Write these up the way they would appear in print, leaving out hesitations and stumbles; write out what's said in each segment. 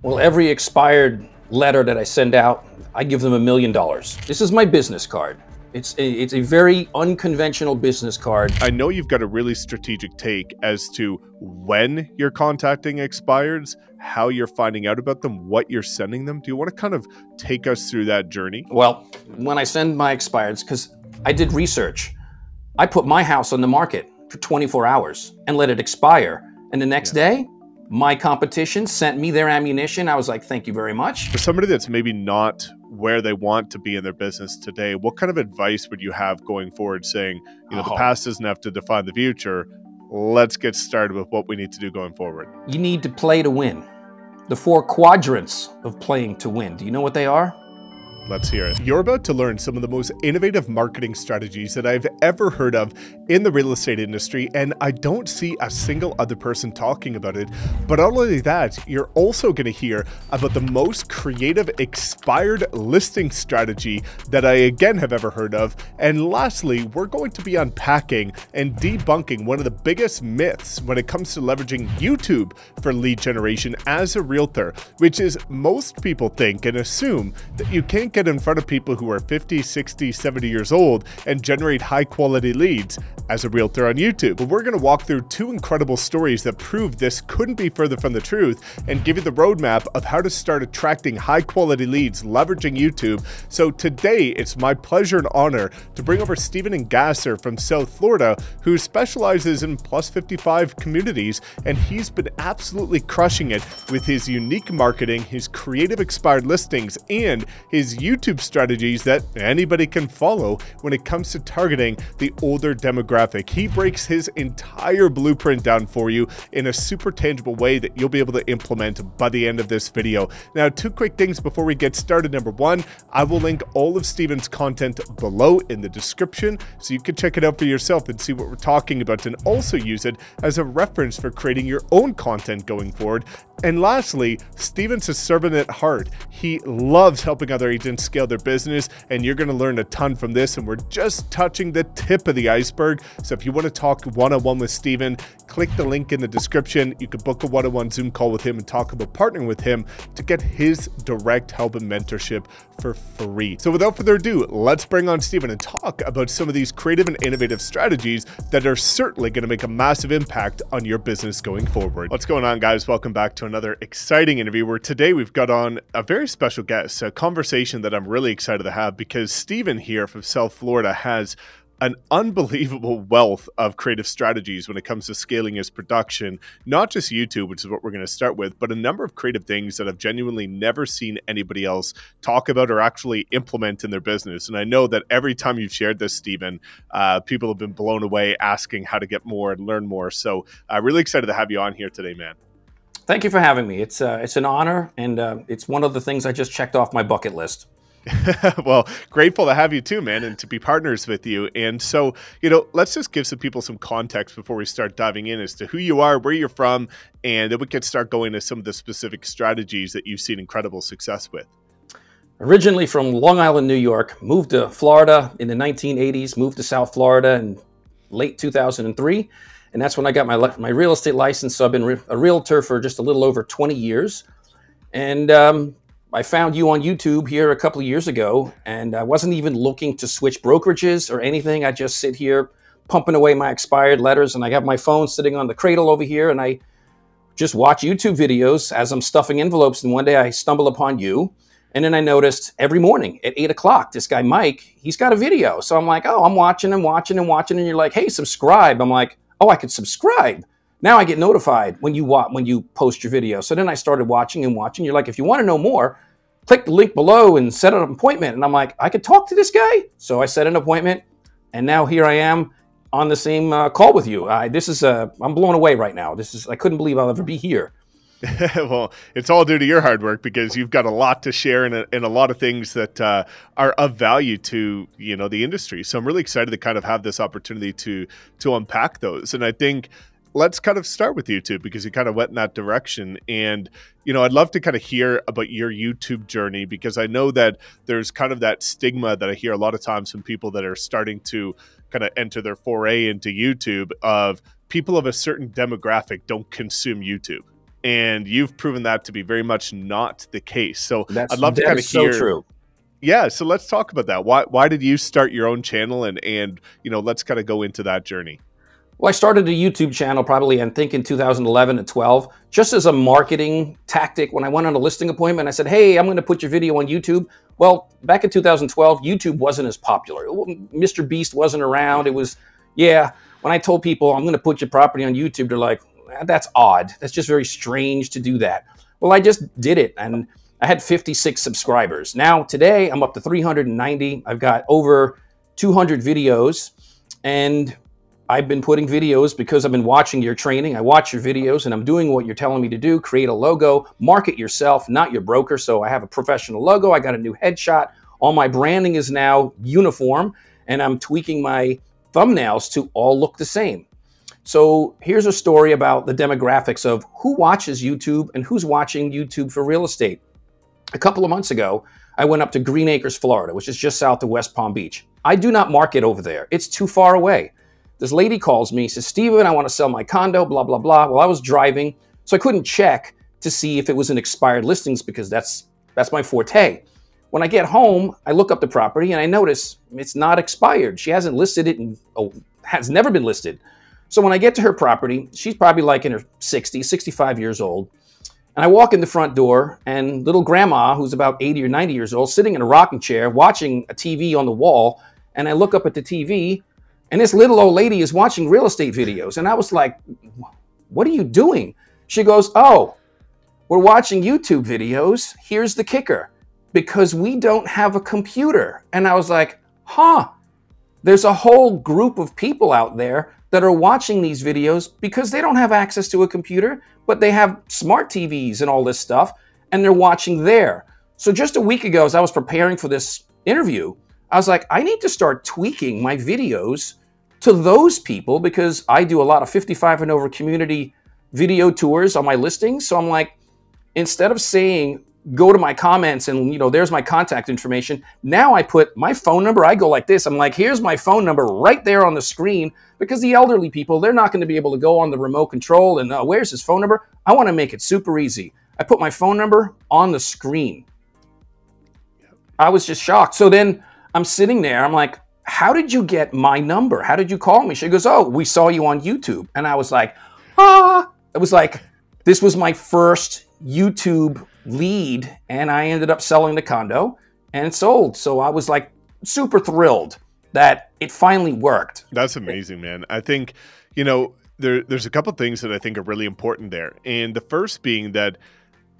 Well, every expired letter that I send out, I give them $1 million. This is my business card. It's a very unconventional business card. I know you've got a really strategic take as to when you're contacting expireds, how you're finding out about them, what you're sending them. Do you want to kind of take us through that journey? Well, when I send my expireds, because I did research, I put my house on the market for 24 hours and let it expire. And the next day, my competition sent me their ammunition. I was like, thank you very much. For somebody that's maybe not where they want to be in their business today, what kind of advice would you have going forward saying, you know, the past doesn't have to define the future. Let's get started with what we need to do going forward. You need to play to win. The 4 quadrants of playing to win. Do you know what they are? Let's hear it. You're about to learn some of the most innovative marketing strategies that I've ever heard of in the real estate industry, and I don't see a single other person talking about it. But not only that, you're also going to hear about the most creative expired listing strategy that I again have ever heard of. And lastly, we're going to be unpacking and debunking one of the biggest myths when it comes to leveraging YouTube for lead generation as a realtor, which is most people think and assume that you can't get in front of people who are 50, 60, 70 years old and generate high quality leads as a realtor on YouTube. But we're going to walk through 2 incredible stories that prove this couldn't be further from the truth and give you the roadmap of how to start attracting high quality leads leveraging YouTube. So today it's my pleasure and honor to bring over Stephen Engasser from South Florida, who specializes in plus 55 communities, and he's been absolutely crushing it with his unique marketing, his creative expired listings, and his YouTube strategies that anybody can follow when it comes to targeting the older demographic. He breaks his entire blueprint down for you in a super tangible way that you'll be able to implement by the end of this video. Now, 2 quick things before we get started. Number 1, I will link all of Stephen's content below in the description so you can check it out for yourself and see what we're talking about, and also use it as a reference for creating your own content going forward. And lastly, Stephen's a servant at heart. He loves helping other agents scale their business, and you're going to learn a ton from this, and we're just touching the tip of the iceberg. So if you want to talk one-on-one with Stephen, click the link in the description. You can book a one-on-one Zoom call with him and talk about partnering with him to get his direct help and mentorship for free. So without further ado, let's bring on Stephen and talk about some of these creative and innovative strategies that are certainly going to make a massive impact on your business going forward. What's going on, guys? Welcome back to another exciting interview where today we've got on a very special guest, a conversation that I'm really excited to have because Stephen here from South Florida has an unbelievable wealth of creative strategies when it comes to scaling his production, not just YouTube, which is what we're going to start with, but a number of creative things that I've genuinely never seen anybody else talk about or actually implement in their business. And I know that every time you've shared this, Stephen, people have been blown away asking how to get more and learn more. So really excited to have you on here today, man. Thank you for having me. It's an honor, and it's one of the things I just checked off my bucket list. Well, grateful to have you too, man, and to be partners with you. And so, you know, let's just give some people some context before we start diving in as to who you are, where you're from, and then we can start going to some of the specific strategies that you've seen incredible success with. Originally from Long Island, New York, moved to Florida in the 1980s, moved to South Florida in late 2003. And that's when I got my real estate license. So I've been a realtor for just a little over 20 years. And I found you on YouTube here a couple of years ago, and I wasn't even looking to switch brokerages or anything. I just sit here pumping away my expired letters, and I got my phone sitting on the cradle over here, and I just watch YouTube videos as I'm stuffing envelopes. And one day I stumble upon you, and then I noticed every morning at 8 o'clock, this guy, Mike, he's got a video. So I'm like, oh, I'm watching and watching and watching, and you're like, hey, subscribe. I'm like, oh, I could subscribe. Now I get notified when you post your video. So then I started watching and watching. You're like, if you want to know more, click the link below and set an appointment. And I'm like, I could talk to this guy. So I set an appointment, and now here I am on the same call with you. I'm blown away right now. I couldn't believe I'll ever be here. Well, it's all due to your hard work because you've got a lot to share and a lot of things that are of value to, you know, the industry. So I'm really excited to kind of have this opportunity to unpack those. And I think let's kind of start with YouTube because you kind of went in that direction. And, you know, I'd love to kind of hear about your YouTube journey because I know that there's kind of that stigma that I hear a lot of times from people that are starting to kind of enter their foray into YouTube of people of a certain demographic don't consume YouTube. And you've proven that to be very much not the case. So That's I'd love to kind of so hear. true. Yeah, so let's talk about that. Why did you start your own channel, and let's kind of go into that journey. Well, I started a YouTube channel probably, I think, in 2011 and 12, just as a marketing tactic. When I went on a listing appointment, I said, hey, I'm going to put your video on YouTube. Well, back in 2012, YouTube wasn't as popular. Mr. Beast wasn't around. It was, yeah, when I told people I'm going to put your property on YouTube, they're like, that's odd. That's just very strange to do that. Well, I just did it, and I had 56 subscribers. Now, today, I'm up to 390. I've got over 200 videos, and I've been putting videos because I've been watching your training. I watch your videos, and I'm doing what you're telling me to do. Create a logo, market yourself, not your broker. So I have a professional logo. I got a new headshot. All my branding is now uniform, and I'm tweaking my thumbnails to all look the same. So here's a story about the demographics of who watches YouTube and who's watching YouTube for real estate. A couple of months ago, I went up to Green Acres, Florida, which is just south of West Palm Beach. I do not market over there. It's too far away. This lady calls me, says, Stephen, I want to sell my condo, blah, blah, blah. Well, I was driving, so I couldn't check to see if it was an expired listings because that's my forte. When I get home, I look up the property and I notice it's not expired. She hasn't listed it and has never been listed. So when I get to her property, she's probably like in her 60s, 65 years old. And I walk in the front door, and little grandma, who's about 80 or 90 years old, sitting in a rocking chair, watching a TV on the wall. And I look up at the TV, and this little old lady is watching real estate videos. And I was like, what are you doing? She goes, oh, we're watching YouTube videos. Here's the kicker, because we don't have a computer. And I was like, huh, there's a whole group of people out there that are watching these videos because they don't have access to a computer, but they have smart TVs and all this stuff, and they're watching there. So just a week ago, as I was preparing for this interview, I was like, I need to start tweaking my videos to those people because I do a lot of 55 and over community video tours on my listings. So I'm like, instead of saying, go to my comments and, there's my contact information. Now I put my phone number. I go like this. I'm like, here's my phone number right there on the screen, because the elderly people, they're not going to be able to go on the remote control and where's his phone number? I want to make it super easy. I put my phone number on the screen. I was just shocked. So then I'm sitting there. I'm like, how did you get my number? How did you call me? She goes, oh, we saw you on YouTube. And I was like, it was like, this was my first YouTube lead, and I ended up selling the condo and it sold. So I was like super thrilled that it finally worked. That's amazing, man. I think, there's a couple things that I think are really important there. And the first being that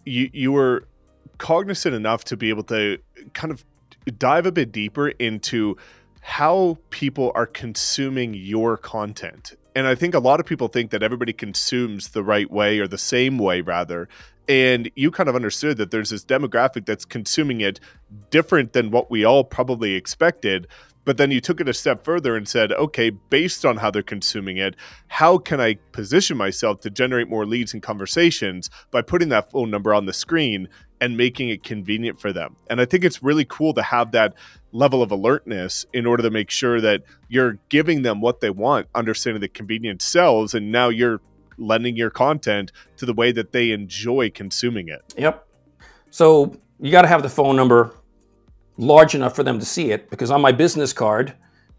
you were cognizant enough to be able to kind of dive a bit deeper into how people are consuming your content. And I think a lot of people think that everybody consumes the right way, or the same way rather. And you kind of understood that there's this demographic that's consuming it different than what we all probably expected. But then you took it a step further and said, okay, based on how they're consuming it, how can I position myself to generate more leads and conversations by putting that phone number on the screen and making it convenient for them? And I think it's really cool to have that level of alertness in order to make sure that you're giving them what they want, understanding that convenience sells, and now you're lending your content to the way that they enjoy consuming it. Yep. So you got to have the phone number large enough for them to see it, because on my business card,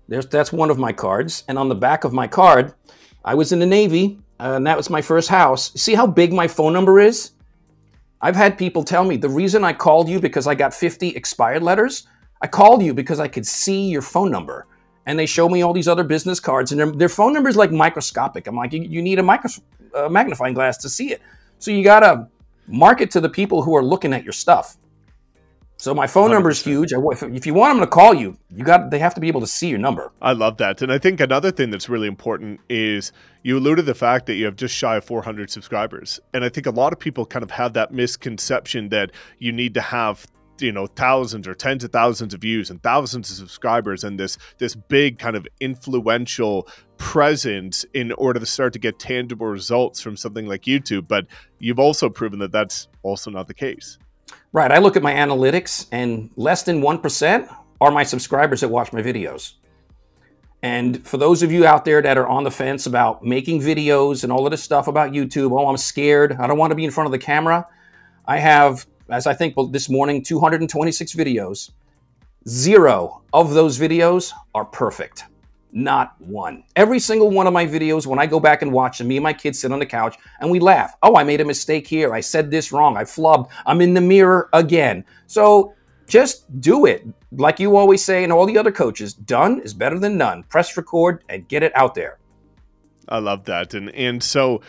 that's one of my cards. And on the back of my card, I was in the Navy, and that was my first house. See how big my phone number is? I've had people tell me, the reason I called you because I got 50 expired letters. I called you because I could see your phone number. And they show me all these other business cards, and their phone number is like microscopic. I'm like, you need a magnifying glass to see it. So you got to market to the people who are looking at your stuff. So my phone 100%. Number is huge. If you want them to call you, they have to be able to see your number. I love that. And I think another thing that's really important is you alluded to the fact that you have just shy of 400 subscribers. And I think a lot of people kind of have that misconception that you need to have thousands or tens of thousands of views and thousands of subscribers and this big kind of influential presence in order to start to get tangible results from something like YouTube. But you've also proven that that's also not the case. Right. I look at my analytics, and less than 1% are my subscribers that watch my videos. And for those of you out there that are on the fence about making videos and all of this stuff about YouTube, oh, I'm scared, I don't want to be in front of the camera. I have, as I think this morning, 226 videos. 0 of those videos are perfect. Not one. Every single one of my videos, when I go back and watch them, me and my kids sit on the couch and we laugh. Oh, I made a mistake here. I said this wrong. I flubbed. I'm in the mirror again. So just do it. Like you always say, and all the other coaches, done is better than none. Press record and get it out there. I love that. And so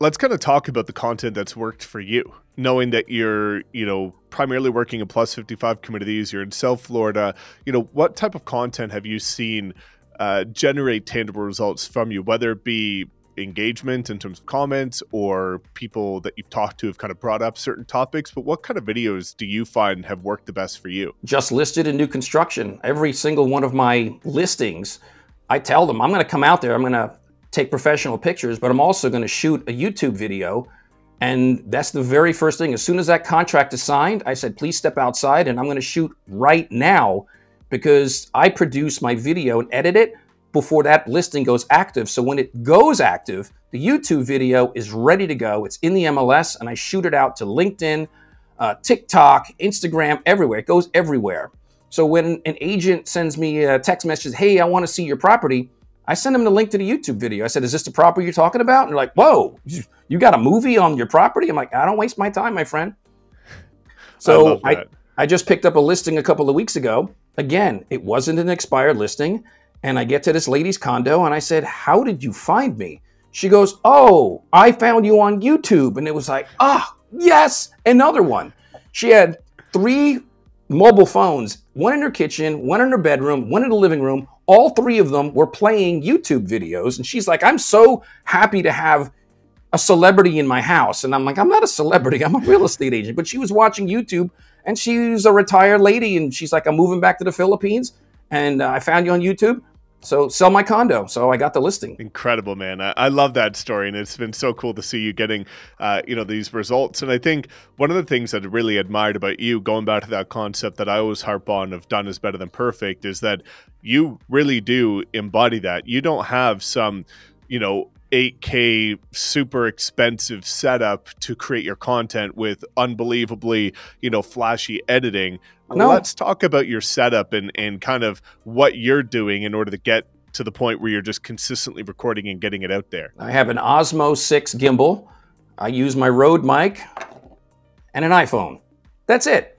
let's kind of talk about the content that's worked for you, knowing that you're, primarily working in plus 55 communities, you're in South Florida. What type of content have you seen generate tangible results from you, whether it be engagement in terms of comments or people that you've talked to have kind of brought up certain topics, but what kind of videos do you find have worked the best for you? Just listed in new construction. Every single one of my listings, I tell them I'm going to come out there, I'm going to take professional pictures, but I'm also going to shoot a YouTube video. And that's the very first thing. As soon as that contract is signed, I said, please step outside and I'm going to shoot right now, because I produce my video and edit it before that listing goes active. So when it goes active, the YouTube video is ready to go. It's in the MLS and I shoot it out to LinkedIn, TikTok, Instagram, everywhere. It goes everywhere. So when an agent sends me a text message, hey, I want to see your property, I send them the link to the YouTube video. I said, is this the property you're talking about? And they're like, whoa, you got a movie on your property? I'm like, I don't waste my time, my friend. So I just picked up a listing a couple of weeks ago. Again, it wasn't an expired listing. And I get to this lady's condo and I said, how did you find me? She goes, oh, I found you on YouTube. And it was like, ah, yes, another one. She had 3 mobile phones, one in her kitchen, one in her bedroom, one in the living room. All 3 of them were playing YouTube videos. And she's like, I'm so happy to have a celebrity in my house. And I'm like, I'm not a celebrity, I'm a real estate agent. But she was watching YouTube and she's a retired lady. And she's like, I'm moving back to the Philippines and I found you on YouTube. So sell my condo. So I got the listing. Incredible, man. I love that story. And it's been so cool to see you getting, these results. And I think one of the things that I really admired about you, going back to that concept that I always harp on of done is better than perfect, is that you really do embody that. You don't have some, 8K super expensive setup to create your content with unbelievably, flashy editing. No. Let's talk about your setup and kind of what you're doing in order to get to the point where you're just consistently recording and getting it out there. I have an Osmo 6 gimbal. I use my Rode mic and an iPhone. That's it.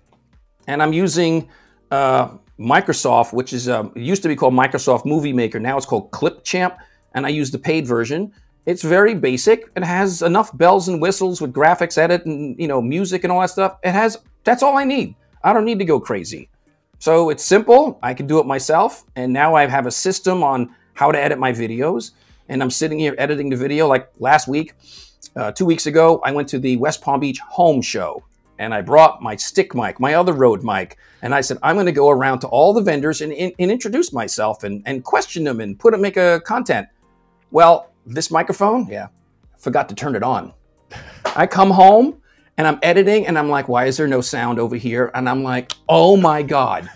And I'm using Microsoft, which is it used to be called Microsoft Movie Maker. Now it's called Clipchamp, and I use the paid version. It's very basic. It has enough bells and whistles with graphics edit and music and all that stuff. That's all I need. I don't need to go crazy. So it's simple. I can do it myself. And now I have a system on how to edit my videos. And I'm sitting here editing the video. Like last week, 2 weeks ago, I went to the West Palm Beach home show. And I brought my stick mic, my other Rode mic. And I said, I'm going to go around to all the vendors and introduce myself and question them and make a content. Well, this microphone, forgot to turn it on. I come home and I'm editing and I'm like, why is there no sound over here? And I'm like, oh my God.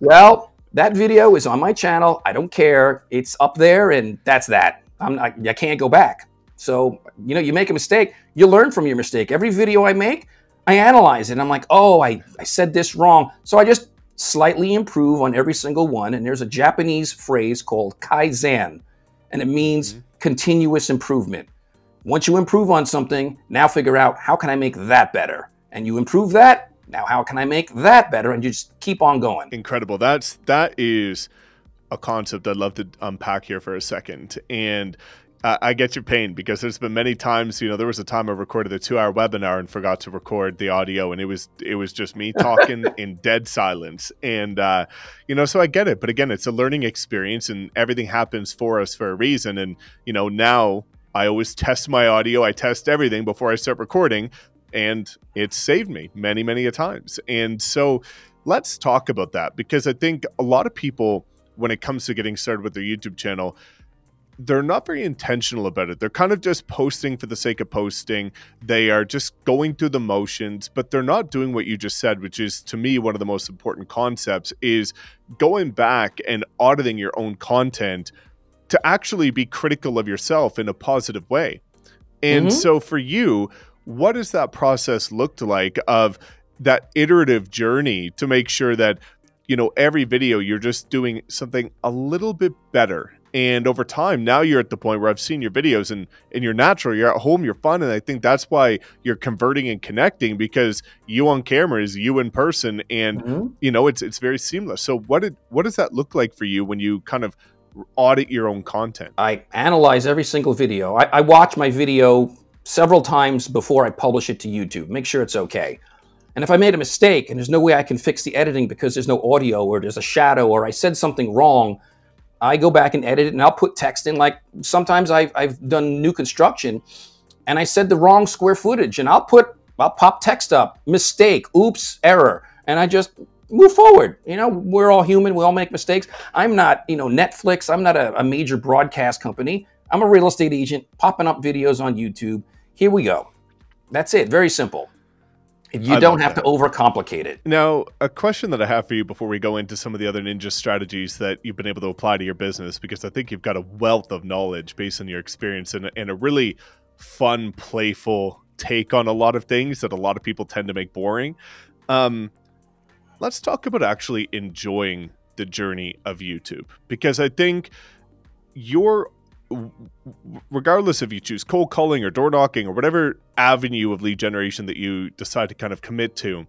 Well, that video is on my channel. I don't care. It's up there and that's that. I can't go back. So, you make a mistake, you learn from your mistake. Every video I make, I analyze it. And I'm like, oh, I said this wrong. So I just slightly improve on every single one. And there's a Japanese phrase called Kaizen, and it means continuous improvement. Once you improve on something, now figure out, how can I make that better? And you improve that, now how can I make that better? And you just keep on going. Incredible. That is a concept I'd love to unpack here for a second. And I get your pain, because there's been many times, there was a time I recorded a 2-hour webinar and forgot to record the audio, and it was just me talking in dead silence. And, so I get it. But again, it's a learning experience and everything happens for us for a reason. And, now I always test my audio. I test everything before I start recording, and it's saved me many, many a times. And so let's talk about that, because I think a lot of people, when it comes to getting started with their YouTube channel, they're not very intentional about it. They're kind of just posting for the sake of posting. They are just going through the motions, but they're not doing what you just said, which is, to me, one of the most important concepts, is going back and auditing your own content to actually be critical of yourself in a positive way. And so for you, what does that process look like of that iterative journey to make sure that, you know, every video you're just doing something a little bit better? And over time, now you're at the point where I've seen your videos and you're natural, you're at home, you're fun. And I think that's why you're converting and connecting, because you on camera is you in person, and, you know, it's very seamless. So what does that look like for you when you kind of audit your own content? I analyze every single video. I watch my video several times before I publish it to YouTube, make sure it's okay. And if I made a mistake and there's no way I can fix the editing because there's no audio or there's a shadow or I said something wrong, I go back and edit it, and I'll put text in. Like sometimes I've done new construction and I said the wrong square footage, and I'll pop text up, mistake, oops, error, and I just move forward. You know, we're all human. We all make mistakes. I'm not, you know, Netflix. I'm not a major broadcast company. I'm a real estate agent popping up videos on YouTube. Here we go. That's it. Very simple. You don't have to overcomplicate it. Now, a question that I have for you before we go into some of the other ninja strategies that you've been able to apply to your business, because I think you've got a wealth of knowledge based on your experience and a really fun, playful take on a lot of things that a lot of people tend to make boring. Let's talk about actually enjoying the journey of YouTube, because I think regardless if you choose cold calling or door knocking or whatever avenue of lead generation that you decide to kind of commit to,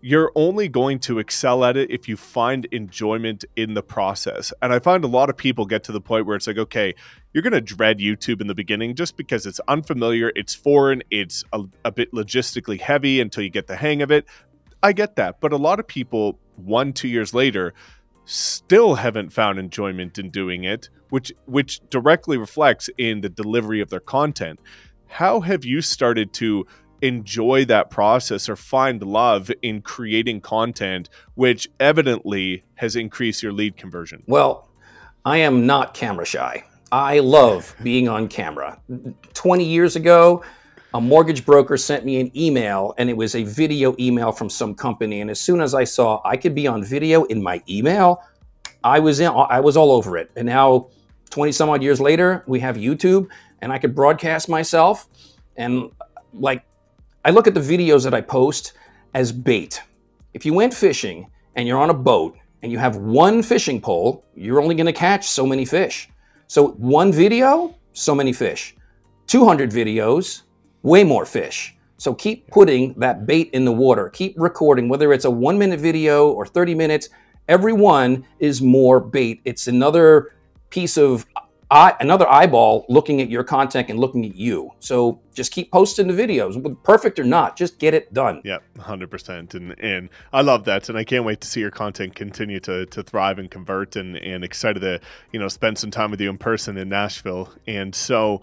you're only going to excel at it if you find enjoyment in the process. And I find a lot of people get to the point where it's like, okay, you're going to dread YouTube in the beginning just because it's unfamiliar, it's foreign, it's a bit logistically heavy until you get the hang of it. I get that. But a lot of people 1-2 years later still haven't found enjoyment in doing it, which directly reflects in the delivery of their content. How have you started to enjoy that process or find love in creating content, which evidently has increased your lead conversion? Well, I am not camera shy. I love being on camera. 20 years ago, a mortgage broker sent me an email, and it was a video email from some company. And as soon as I saw I could be on video in my email, I was all over it. And now 20 some odd years later, we have YouTube, and I could broadcast myself. And like, I look at the videos that I post as bait. If you went fishing and you're on a boat and you have one fishing pole, you're only going to catch so many fish. So one video, so many fish. 200 videos, way more fish. So keep putting that bait in the water. Keep recording, whether it's a 1-minute video or 30 minutes. Every one is more bait. It's another piece of another eyeball looking at your content and looking at you. So just keep posting the videos, perfect or not, just get it done. Yeah, 100%. And I love that. And I can't wait to see your content continue to thrive and convert, and excited to, you know, spend some time with you in person in Nashville. And so,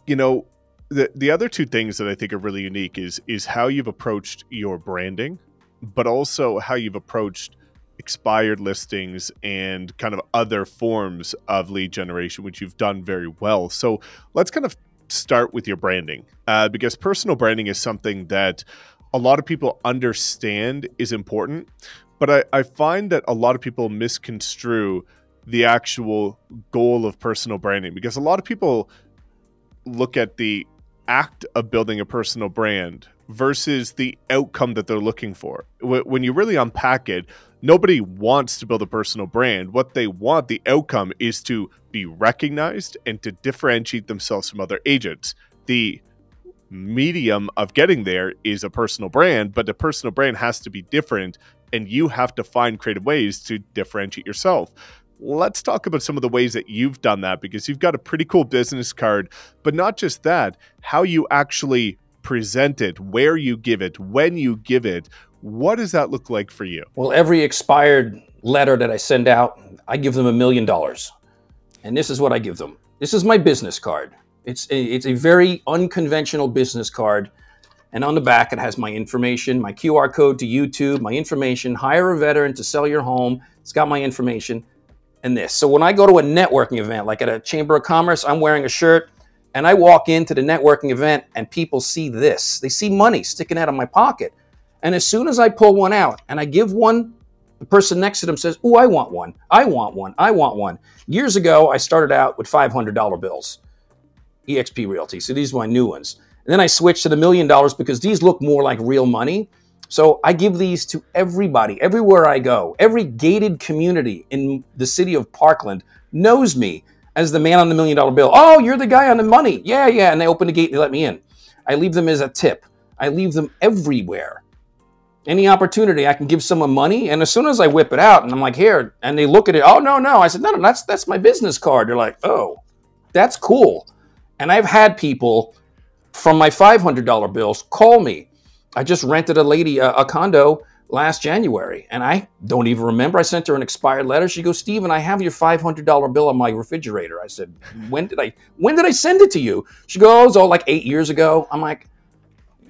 you know, the other two things that I think are really unique is how you've approached your branding, but also how you've approached expired listings and kind of other forms of lead generation, which you've done very well. So let's kind of start with your branding, because personal branding is something that a lot of people understand is important, but I find that a lot of people misconstrue the actual goal of personal branding, because a lot of people look at the act of building a personal brand versus the outcome that they're looking for. When you really unpack it, nobody wants to build a personal brand. What they want, the outcome, is to be recognized and to differentiate themselves from other agents. The medium of getting there is a personal brand, but the personal brand has to be different, and you have to find creative ways to differentiate yourself. Let's talk about some of the ways that you've done that, because you've got a pretty cool business card, but not just that, how you actually present it, where you give it, when you give it. What does that look like for you? Well, every expired letter that I send out, I give them $1 million. And this is what I give them. This is my business card. It's a very unconventional business card. And on the back, it has my information, my QR code to YouTube, my information, hire a veteran to sell your home. It's got my information and this. So when I go to a networking event, like at a Chamber of Commerce, I'm wearing a shirt and I walk into the networking event and people see this. They see money sticking out of my pocket. And as soon as I pull one out and I give one The person next to them says, "Ooh, I want one. I want one. I want one." Years ago, I started out with $500 bills, eXp Realty. So these are my new ones. And then I switched to the $1 million because these look more like real money. So I give these to everybody, everywhere I go. Every gated community in the city of Parkland knows me as the man on the $1 million bill. "Oh, you're the guy on the money." "Yeah, yeah." And they open the gate and they let me in. I leave them as a tip. I leave them everywhere. Any opportunity, I can give someone money. And as soon as I whip it out and I'm like, "Here," and they look at it, "Oh, no, no." I said, "No, no, that's my business card." They're like, "Oh, that's cool." And I've had people from my $500 bills call me. I just rented a lady a condo last January, and I don't even remember. I sent her an expired letter. She goes, "Stephen, I have your $500 bill on my refrigerator." I said, when did I send it to you?" She goes, "Oh, like 8 years ago." I'm like,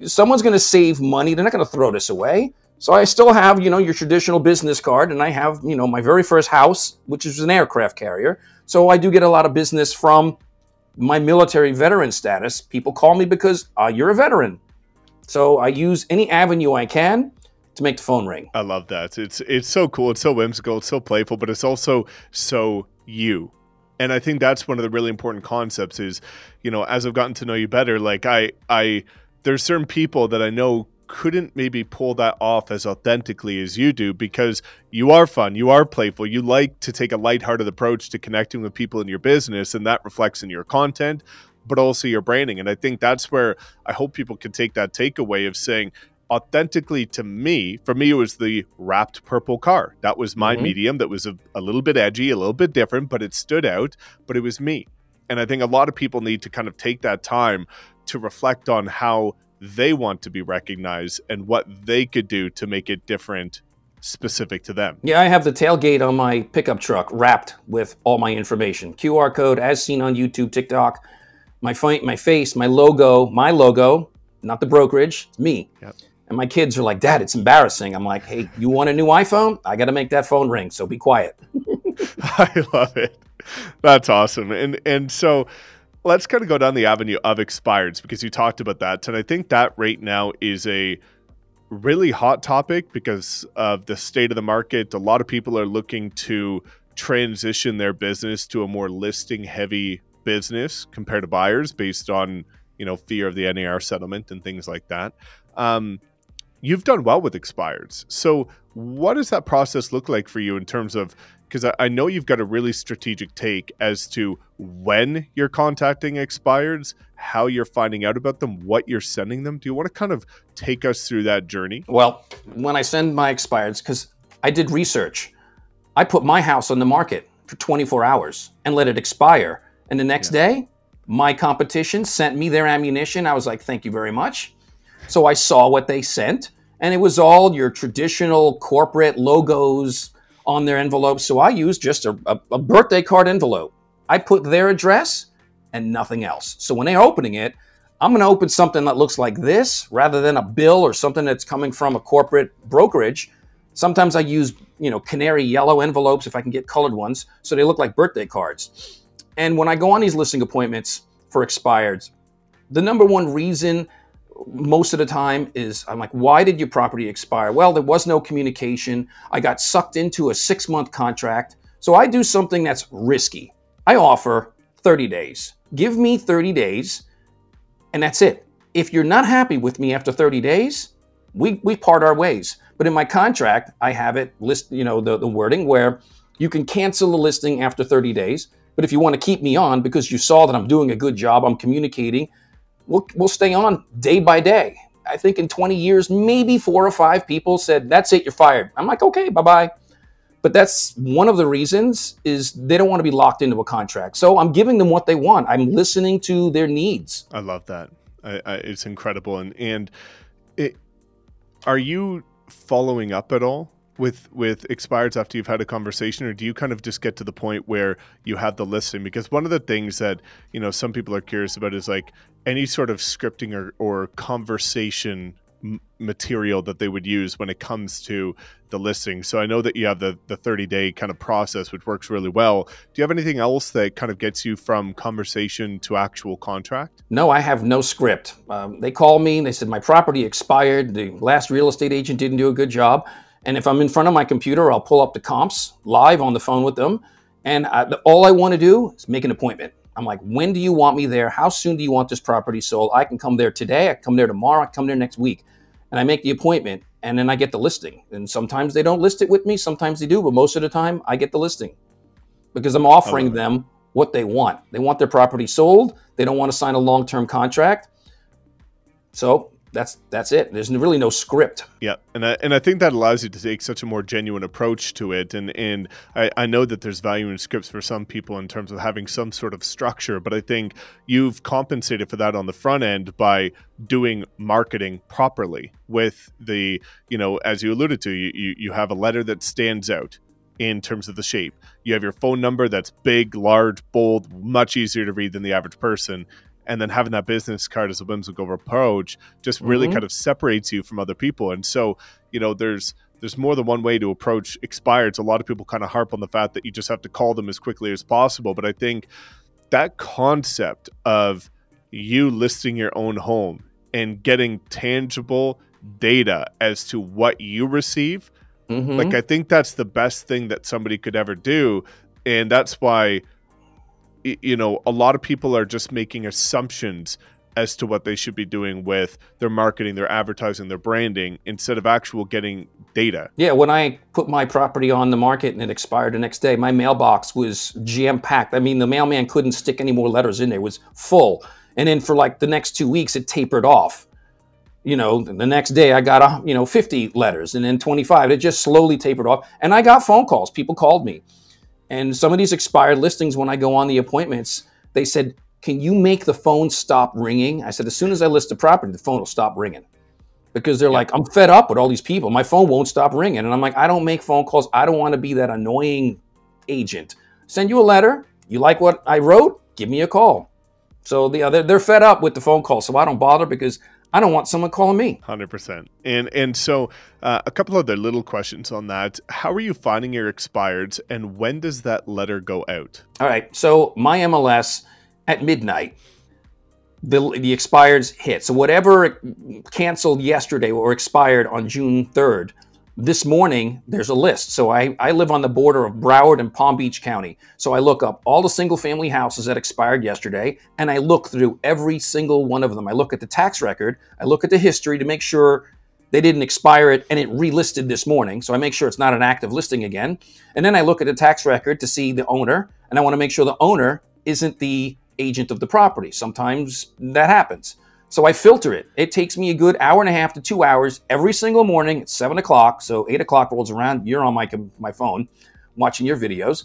someone's going to save money. They're not going to throw this away. So I still have, your traditional business card, and I have, my very first house, which is an aircraft carrier. So I do get a lot of business from my military veteran status. People call me because you're a veteran. So I use any avenue I can to make the phone ring. I love that. It's so cool. It's so whimsical. It's so playful, but it's also so you. And I think that's one of the really important concepts is, as I've gotten to know you better, like there's certain people that I know couldn't maybe pull that off as authentically as you do because you are fun, you are playful, you like to take a lighthearted approach to connecting with people in your business, and that reflects in your content, but also your branding. And I think that's where I hope people can take that takeaway of saying, authentically to me, for me, it was the wrapped purple car. That was my medium. That was a little bit edgy, a little bit different, but it stood out, but it was me. And I think a lot of people need to kind of take that time to reflect on how they want to be recognized and what they could do to make it different, specific to them. Yeah, I have the tailgate on my pickup truck wrapped with all my information. QR code as seen on YouTube, TikTok, my face, my logo, not the brokerage, it's me. Yep. And my kids are like, "Dad, it's embarrassing." I'm like, "Hey, you want a new iPhone? I got to make that phone ring, so be quiet." I love it. That's awesome. And so let's kind of go down the avenue of expireds because you talked about that. And I think that right now is a really hot topic because of the state of the market. A lot of people are looking to transition their business to a more listing heavy business compared to buyers based on, fear of the NAR settlement and things like that. You've done well with expireds. So what does that process look like for you in terms of, because I know you've got a really strategic take as to when you're contacting expireds, how you're finding out about them, what you're sending them. Do you want to kind of take us through that journey? Well, when I send my expireds, because I did research, I put my house on the market for 24 hours and let it expire. And the next day, my competition sent me their ammunition. I was like, "Thank you very much." So I saw what they sent, and it was all your traditional corporate logos on their envelopes. So I used just a birthday card envelope. I put their address and nothing else. So when they're opening it, I'm going to open something that looks like this rather than a bill or something that's coming from a corporate brokerage. Sometimes I use, canary yellow envelopes if I can get colored ones, so they look like birthday cards. And when I go on these listing appointments for expireds, the number one reason most of the time is I'm like, "Why did your property expire?" "Well, there was no communication. I got sucked into a 6-month contract." So I do something that's risky. I offer 30 days. Give me 30 days, and that's it. If you're not happy with me after 30 days, we part our ways. But in my contract, I have it the wording where you can cancel the listing after 30 days. But if you want to keep me on because you saw that I'm doing a good job, I'm communicating, we'll stay on day by day. I think in 20 years, maybe 4 or 5 people said, "That's it, you're fired." I'm like, "Okay, bye-bye." But that's one of the reasons is they don't want to be locked into a contract. So I'm giving them what they want. I'm listening to their needs. I love that. It's incredible. Are you following up at all with expireds after you've had a conversation, or do you kind of just get to the point where you have the listing? Because one of the things that, some people are curious about is like any sort of scripting or conversation material that they would use when it comes to the listing. So I know that you have the 30-day kind of process, which works really well. Do you have anything else that kind of gets you from conversation to actual contract? No, I have no script. They call me and they said, "My property expired. The last real estate agent didn't do a good job." And if I'm in front of my computer, I'll pull up the comps live on the phone with them. And all I want to do is make an appointment. I'm like, when do you want me there? How soon do you want this property sold? I can come there today. I can come there tomorrow. I can come there next week. And I make the appointment, and then I get the listing. And sometimes they don't list it with me. Sometimes they do. But most of the time, I get the listing because I'm offering them what they want. They want their property sold. They don't want to sign a long-term contract. So that's it. There's really no script. Yeah, and I think that allows you to take such a more genuine approach to it. And I know that there's value in scripts for some people in terms of having some sort of structure, but I think you've compensated for that on the front end by doing marketing properly with the, as you alluded to, you have a letter that stands out in terms of the shape. You have your phone number that's big, large, bold, much easier to read than the average person. And then having that business card as a whimsical approach just really kind of separates you from other people. And so, there's more than one way to approach expireds. A lot of people kind of harp on the fact that you just have to call them as quickly as possible. But I think that concept of you listing your own home and getting tangible data as to what you receive, like, I think that's the best thing that somebody could ever do. And that's why, a lot of people are just making assumptions as to what they should be doing with their marketing, their advertising, their branding, instead of actual getting data. Yeah, when I put my property on the market and it expired the next day, my mailbox was jam-packed. I mean, the mailman couldn't stick any more letters in there. It was full. And then for like the next 2 weeks, it tapered off. The next day I got, 50 letters and then 25. It just slowly tapered off. And I got phone calls. People called me. And some of these expired listings, when I go on the appointments, they said, can you make the phone stop ringing? I said, as soon as I list the property, the phone will stop ringing. Because they're like, I'm fed up with all these people. My phone won't stop ringing. And I'm like, I don't make phone calls. I don't want to be that annoying agent. Send you a letter. You like what I wrote? Give me a call. So they're fed up with the phone call. So I don't bother because I don't want someone calling me. 100%. And so a couple other little questions on that. How are you finding your expireds, and when does that letter go out? All right. So my MLS at midnight, the expireds hit. So whatever canceled yesterday or expired on June 3rd, this morning, there's a list. So I live on the border of Broward and Palm Beach County. So I look up all the single family houses that expired yesterday, and I look through every single one of them. I look at the tax record. I look at the history to make sure they didn't expire it and it relisted this morning. So I make sure it's not an active listing again. And then I look at the tax record to see the owner, and I want to make sure the owner isn't the agent of the property. Sometimes that happens. So I filter it. It takes me a good hour and a half to 2 hours every single morning at 7 o'clock. So 8 o'clock rolls around, you're on my phone watching your videos.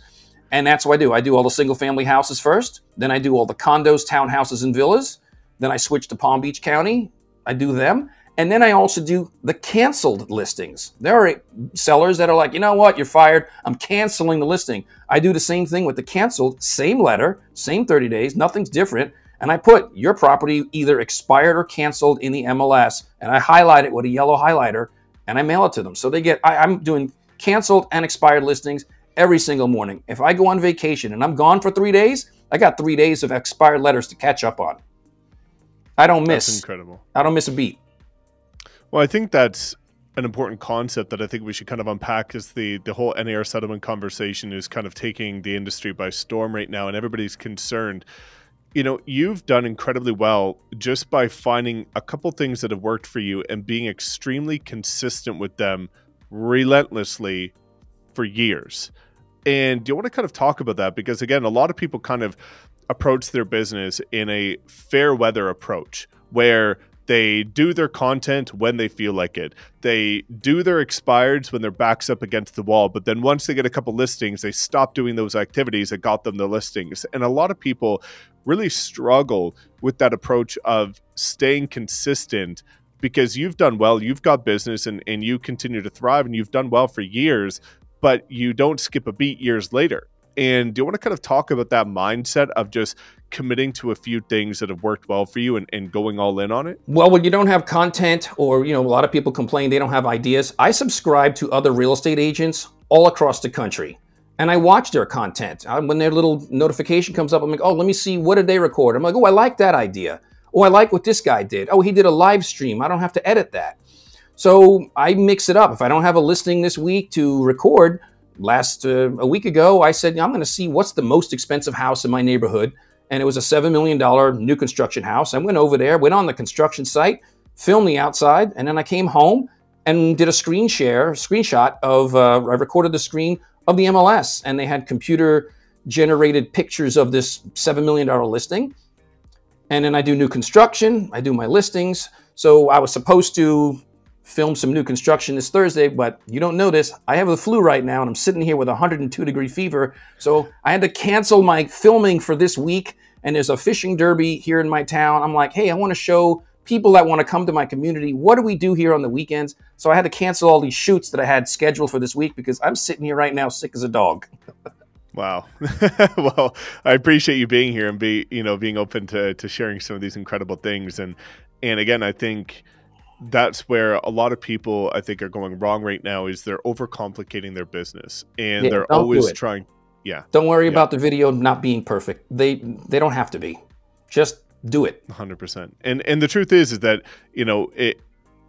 And that's what I do. I do all the single family houses first. Then I do all the condos, townhouses, and villas. Then I switch to Palm Beach County. I do them. And then I also do the canceled listings. There are sellers that are like, you know what, you're fired. I'm canceling the listing. I do the same thing with the canceled, same letter, same 30 days, nothing's different. And I put your property either expired or canceled in the MLS, and I highlight it with a yellow highlighter, and I mail it to them. So they get, I'm doing canceled and expired listings every single morning. If I go on vacation and I'm gone for 3 days, I got 3 days of expired letters to catch up on. I don't miss. That's incredible. I don't miss a beat. Well, I think that's an important concept that I think we should kind of unpack, is the whole NAR settlement conversation is kind of taking the industry by storm right now, and everybody's concerned. You've done incredibly well just by finding a couple things that have worked for you and being extremely consistent with them relentlessly for years. And do you want to kind of talk about that? Because again, a lot of people kind of approach their business in a fair weather approach where they do their content when they feel like it. They do their expireds when their back's up against the wall. But then once they get a couple listings, they stop doing those activities that got them the listings. And a lot of people really struggle with that approach of staying consistent, because you've done well, you've got business, and you continue to thrive, and you've done well for years, but you don't skip a beat years later. And do you want to kind of talk about that mindset of just committing to a few things that have worked well for you and going all in on it? Well, when you don't have content, or, a lot of people complain they don't have ideas, I subscribe to other real estate agents all across the country. And I watch their content. When their little notification comes up, I'm like, oh, let me see, what did they record? I'm like, oh, I like that idea. Oh, I like what this guy did. Oh, he did a live stream. I don't have to edit that. So I mix it up. If I don't have a listing this week to record, a week ago, I said, I'm going to see what's the most expensive house in my neighborhood. And it was a $7 million new construction house. I went over there, went on the construction site, filmed the outside, and then I came home and did a screenshot of, I recorded the screen of the MLS, and they had computer generated pictures of this $7 million listing. And then I do new construction, I do my listings. So I was supposed to film some new construction this Thursday, but you don't know this. I have the flu right now and I'm sitting here with 102-degree fever. So I had to cancel my filming for this week. And there's a fishing derby here in my town. I'm like, hey, I want to show people that want to come to my community, what do we do here on the weekends? So I had to cancel all these shoots that I had scheduled for this week because I'm sitting here right now sick as a dog. Wow. Well, I appreciate you being here and being open to sharing some of these incredible things. And again, I think that's where a lot of people, I think, are going wrong right now is they're overcomplicating their business and they're always trying. Yeah. Don't worry about the video not being perfect. They don't have to be. Just do it. 100%. And the truth is that,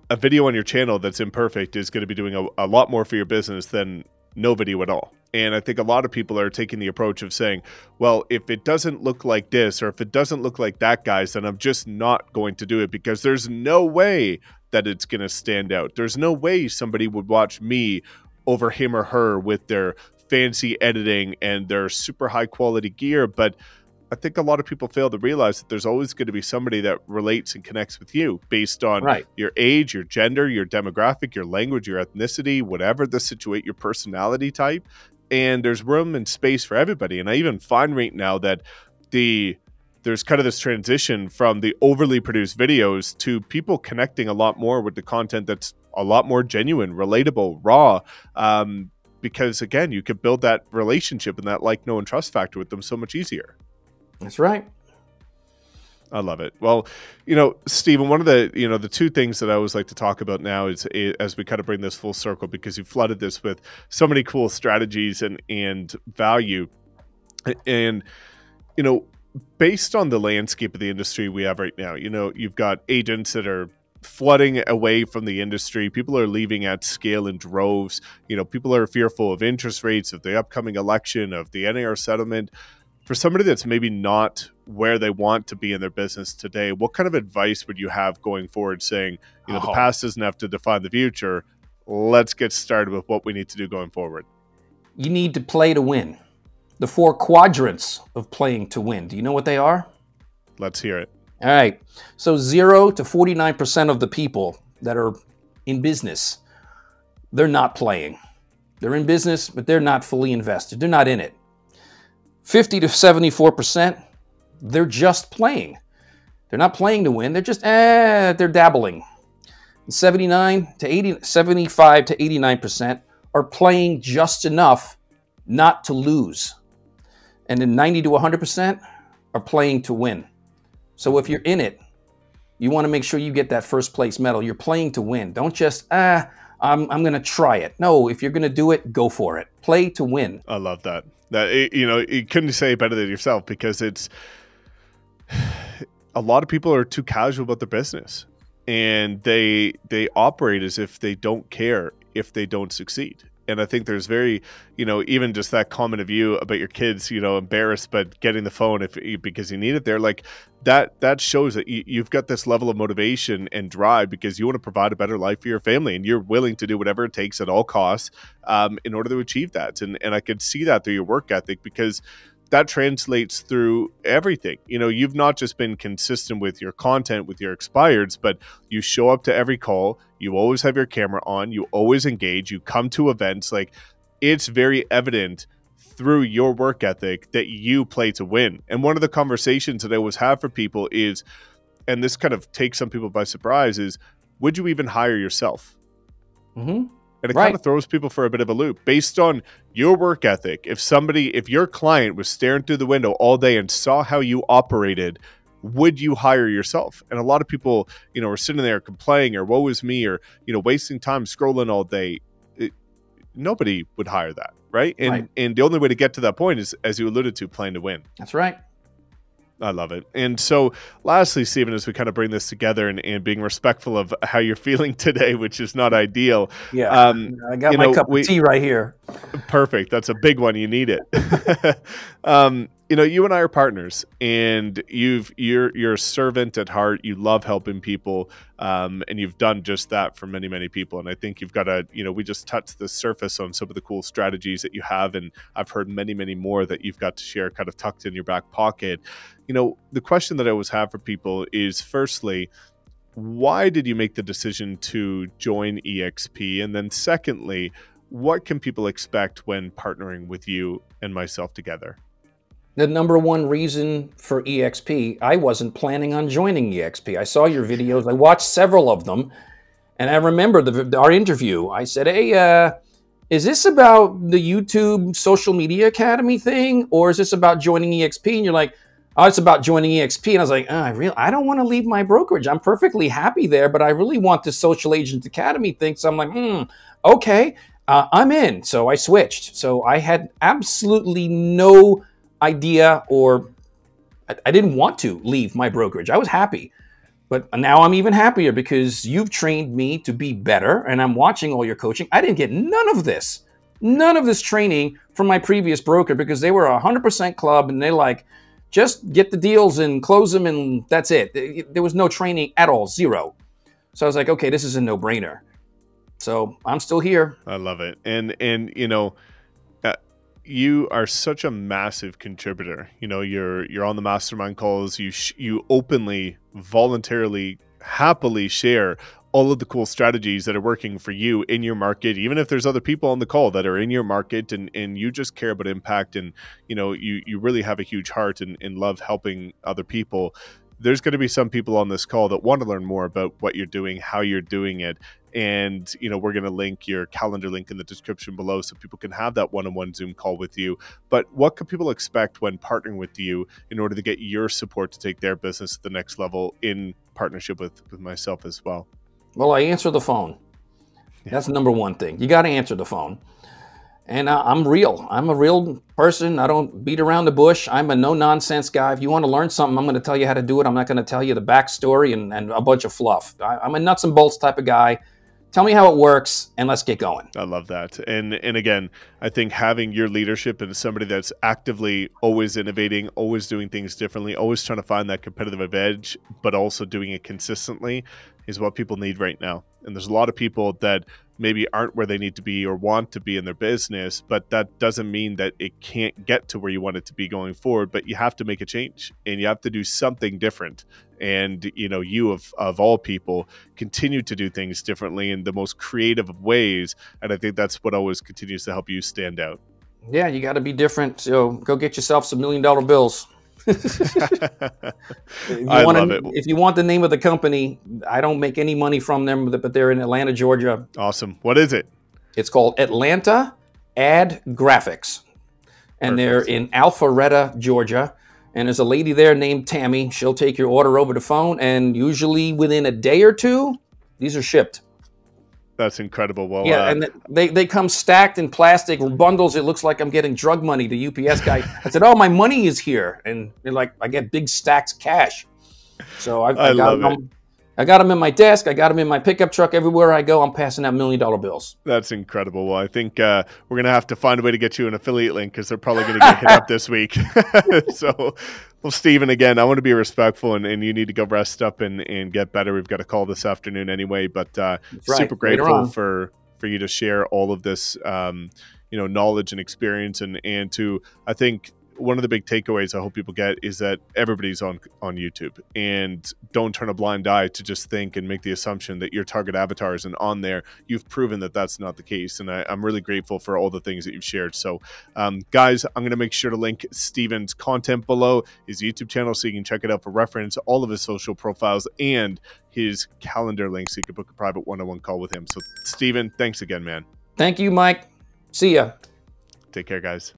a video on your channel that's imperfect is going to be doing a lot more for your business than no video at all. And I think a lot of people are taking the approach of saying, well, if it doesn't look like this, or if it doesn't look like that, guys, then I'm just not going to do it because there's no way that it's going to stand out. There's no way somebody would watch me over him or her with their fancy editing and their super high quality gear. But I think a lot of people fail to realize that there's always going to be somebody that relates and connects with you based on your age, your gender, your demographic, your language, your ethnicity, whatever the situation, your personality type. And there's room and space for everybody. And I even find right now that there's kind of this transition from the overly produced videos to people connecting a lot more with the content that's a lot more genuine, relatable, raw. Because again, you could build that relationship and that like, know, and trust factor with them so much easier. That's right. I love it. Well, Stephen, one of the two things that I always like to talk about now is as we kind of bring this full circle, because you flooded this with so many cool strategies and value. And, based on the landscape of the industry we have right now, you've got agents that are flooding away from the industry. People are leaving at scale in droves. People are fearful of interest rates, of the upcoming election, of the NAR settlement. For somebody that's maybe not where they want to be in their business today, what kind of advice would you have going forward saying, the past doesn't have to define the future. Let's get started with what we need to do going forward. You need to play to win. The 4 quadrants of playing to win. Do you know what they are? Let's hear it. All right. So 0 to 49% of the people that are in business, they're not playing. They're in business, but they're not fully invested. They're not in it. 50 to 74%, they're just playing. They're not playing to win. They're just, they're dabbling. And 75 to 89% are playing just enough not to lose. And then 90 to 100% are playing to win. So if you're in it, you want to make sure you get that first place medal. You're playing to win. Don't just, I'm going to try it. No, if you're going to do it, go for it. Play to win. I love that. You couldn't say it better than yourself, because it's a lot of people are too casual about their business, and they operate as if they don't care if they don't succeed. And I think there's very, even just that comment of you about your kids, embarrassed but getting the phone because you need it there, like that shows that you've got this level of motivation and drive because you want to provide a better life for your family, and you're willing to do whatever it takes at all costs in order to achieve that. And I could see that through your work ethic, because that translates through everything. You've not just been consistent with your content, with your expireds, but you show up to every call. You always have your camera on. You always engage. You come to events. Like, it's very evident through your work ethic that you play to win. And one of the conversations that I always have for people is, and this kind of takes some people by surprise, is, would you even hire yourself? Mm-hmm. And it kind of throws people for a bit of a loop. Based on your work ethic, if your client was staring through the window all day and saw how you operated, would you hire yourself? And a lot of people, are sitting there complaining, or woe is me, or, wasting time scrolling all day. Nobody would hire that, right? And the only way to get to that point is, as you alluded to, playing to win. That's right. I love it. And so lastly, Stephen, as we kind of bring this together and being respectful of how you're feeling today, which is not ideal. Yeah, I got my cup of tea right here. Perfect. That's a big one. You need it. You and I are partners, and you're a servant at heart. You love helping people, and you've done just that for many, many people. And I think you've got we just touched the surface on some of the cool strategies that you have, and I've heard many, many more that you've got to share, kind of tucked in your back pocket. The question that I always have for people is, firstly, why did you make the decision to join EXP? And then secondly, what can people expect when partnering with you and myself together? The number one reason for EXP, I wasn't planning on joining EXP. I saw your videos. I watched several of them. And I remember our interview. I said, hey, is this about the YouTube Social Media Academy thing? Or is this about joining EXP? And you're like, oh, it's about joining EXP. And I was like, I don't want to leave my brokerage. I'm perfectly happy there, but I really want this Social Agent Academy thing. So I'm like, okay, I'm in. So I switched. So I had absolutely no idea, or I didn't want to leave my brokerage. I was happy, but now I'm even happier because you've trained me to be better, and I'm watching all your coaching. I didn't get none of this training from my previous broker because they were a 100% club, and they're like, just get the deals and close them, and that's it. There was no training at all, zero. So I was like, okay, this is a no-brainer. So I'm still here. I love it, and you are such a massive contributor. You're on the mastermind calls. You openly, voluntarily, happily share all of the cool strategies that are working for you in your market, even if there's other people on the call that are in your market, and you just care about impact, and you really have a huge heart and love helping other people. There's going to be some people on this call that want to learn more about what you're doing, how you're doing it. And, we're going to link your calendar link in the description below so people can have that one-on-one Zoom call with you. But what can people expect when partnering with you in order to get your support to take their business to the next level in partnership with myself as well? Well, I answer the phone. That's the number one thing. You got to answer the phone. And I'm real. I'm a real person. I don't beat around the bush. I'm a no-nonsense guy. If you want to learn something, I'm going to tell you how to do it. I'm not going to tell you the backstory and a bunch of fluff. I'm a nuts and bolts type of guy. Tell me how it works, and let's get going. I love that. And again, I think having your leadership and somebody that's actively always innovating, always doing things differently, always trying to find that competitive edge, but also doing it consistently is what people need right now. And there's a lot of people that maybe aren't where they need to be or want to be in their business, but that doesn't mean that it can't get to where you want it to be going forward. But you have to make a change, and you have to do something different. And you of all people continue to do things differently in the most creative of ways, and I think that's what always continues to help you stand out. Yeah, you got to be different. So go get yourself some $1 million bills. I love it. If you want the name of the company, I don't make any money from them, but they're in Atlanta, Georgia. Awesome. What is it? It's called Atlanta Ad Graphics, and Perfect. They're in Alpharetta, Georgia. And there's a lady there named Tammy. She'll take your order over the phone, and usually within a day or two, these are shipped. That's incredible. Well, yeah, and they come stacked in plastic bundles. It looks like I'm getting drug money. The UPS guy, I said, "Oh, my money is here," and they're like, "I get big stacks cash." So I got them in my desk. I got them in my pickup truck. Everywhere I go, I'm passing out $1 million bills. That's incredible. Well, I think we're going to have to find a way to get you an affiliate link because they're probably going to get hit up this week. So, well, Stephen, again, I want to be respectful, and you need to go rest up and get better. We've got a call this afternoon anyway, but super grateful for you to share all of this, knowledge and experience, and to, I think, one of the big takeaways I hope people get is that everybody's on YouTube, and don't turn a blind eye to just think and make the assumption that your target avatar isn't on there. You've proven that that's not the case, and I'm really grateful for all the things that you've shared. So guys, I'm going to make sure to link Stephen's content below, his YouTube channel, so you can check it out for reference, all of his social profiles, and his calendar link so you can book a private one-on-one call with him. So Stephen, thanks again, man. Thank you, Mike. See ya. Take care, guys.